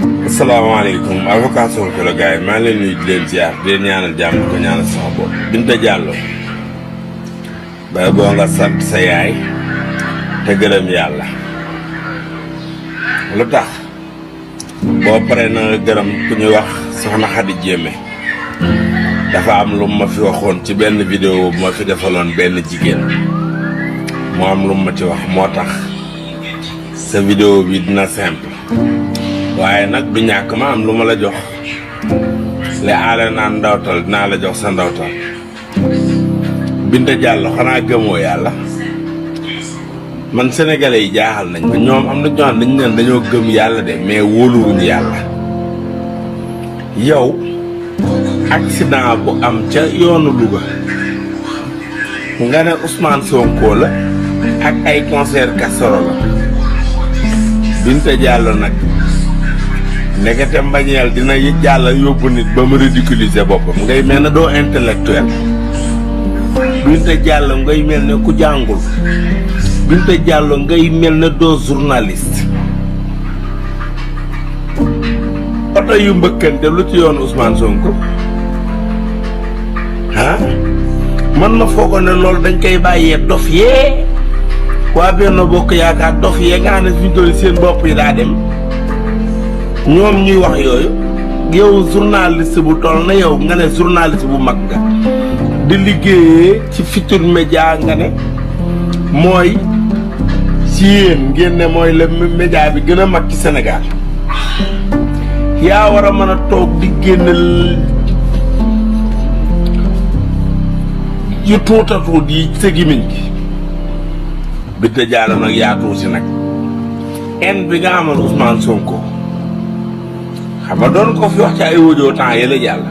asalaamaaleykum avocat Sonko la gars yi maa ngi leen nuyu di leen ziar di leen ñaanal jàmm di ko ñaanal sama bopp. Binta Diallo ba boo nga sant sa yaay te gërëm yàlla lu tax boo paree na nga gërëm ku ñuy wax soxna Xadi Jéeme dafa am lu ma fi waxoon ci benn vidéo bu ma fi defaloon benn jigéen moo am lu ma ci wax moo tax sa vidéo bi dina simple waaye nag du ñàkk ma am lu ma la jox li aale naan ndawtal dinaa la jox sa ndawtal. Binta Diallo xanaa gëmoo yàlla man sénégalais yi jaaxal nañ ma ñoom am na ñoo xam dañu neen dañoo gëm yàlla de mais wóoluwuñu yàlla. yow accident bu am ca yoonu Louga nga ne Ousmane Sonko la ak ay concert casserole la Binta Diallo nag ndekete mbañeel dina jàll yóbbu nit ba mu ridiculiser boppam ngay mel ne doo intellectuel. Binta Diallo ngay mel ne ku jàngul. Binta Diallo ngay mel ne doo journaliste. oto yu mbëkkante lu ci yoon Ousmane Sonko man ma foogoon ne loolu dañ koy bàyyee dof yee waa Benno Bokk Yaakaar dof yee nga xam ne suñu doon seen bopp yi daa dem ñoom ñuy wax yooyu yow journaliste bu toll na yow nga ne journaliste bu mag nga di liggéeyee ci Futurs Médias nga ne mooy ci yéen ngeen ne mooy le média bi gën a mag ci Sénégal yaa war a mën a toog di génnal yu tuutatuut yi sa gimiñ gi Binta Diallo nag yaa tuuti nag en bi nga amal Ousmane Sonko xam nga doon ko fi wax ci ay audio temps yële jàll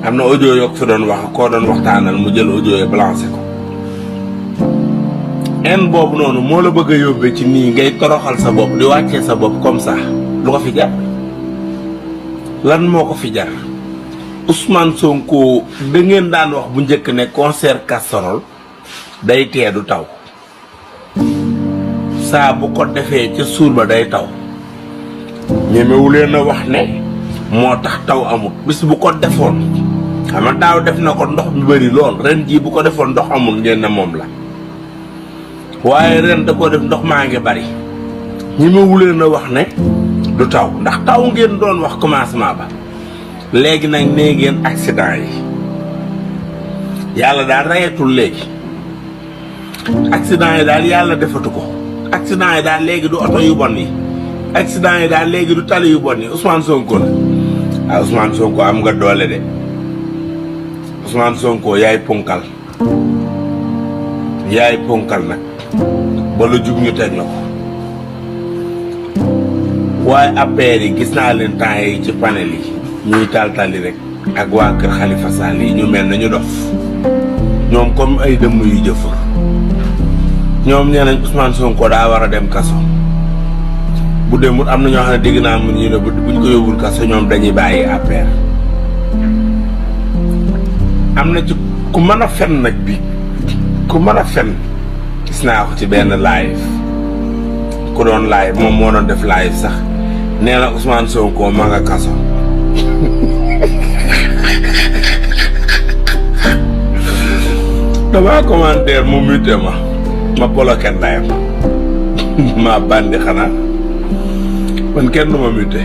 am na audio yoo fi doon wax koo doon waxtaanal mu jël audio yi balancé ko en boobu noonu moo la bëgg a yóbbee ci nii ngay toroxal sa bopp di wàccee sa bopp comme ça lu ko fi jar lan moo ko fi jar Ousmane Sonko da ngeen daan wax bu njëkk ne concert casserole day tee du taw saa bu ko defee ca suur ba day taw ñemewu leen a wax ne moo tax taw amut bis bu ko defoon xam nga daaw def na ko ndox mi bëri lool ren jii bu ko defoon ndox amul ngeen ne moom la waaye ren da ko def ndox maa ngi bari ñemewu leen a wax ne du taw ndax taw ngeen doon wax commencement ba léegi nag nee ngeen accident yi yàlla daal reyatul léegi accident yi daal yàlla defatu ko accident yi daal léegi du oto yu bon yi accident yi daal léegi du tali yu bon yi Ousmane Sonko la ah Ousmane Sonko am nga doole de Ousmane Sonko yaay ponkal nag ba lu jug ñu teg la ko waaye APR yi gis naa leen temps yi ci panel yi ñuy tali rek ak waa kër Khalifa Sall yi ñu mel na ñu dof ñoom comme ay dëmm yu jëfur ñoom nee nañ Ousmane Sonko daa war a dem kaso bu demul am na ñoo xam ne dégg naa mu ñu ne buñ ko yóbbul kaso ñoom dañuy bàyyi APR am na ci ku mën a fen nag bi ku mën a fen gis naa ko ci benn live ku doon live moom moo doon def live sax nee na Ousmane Sonko ma nga kaso damaa commentaire mu muté ma bloqué ndayam ma bandi xanaa man kenn du ma muté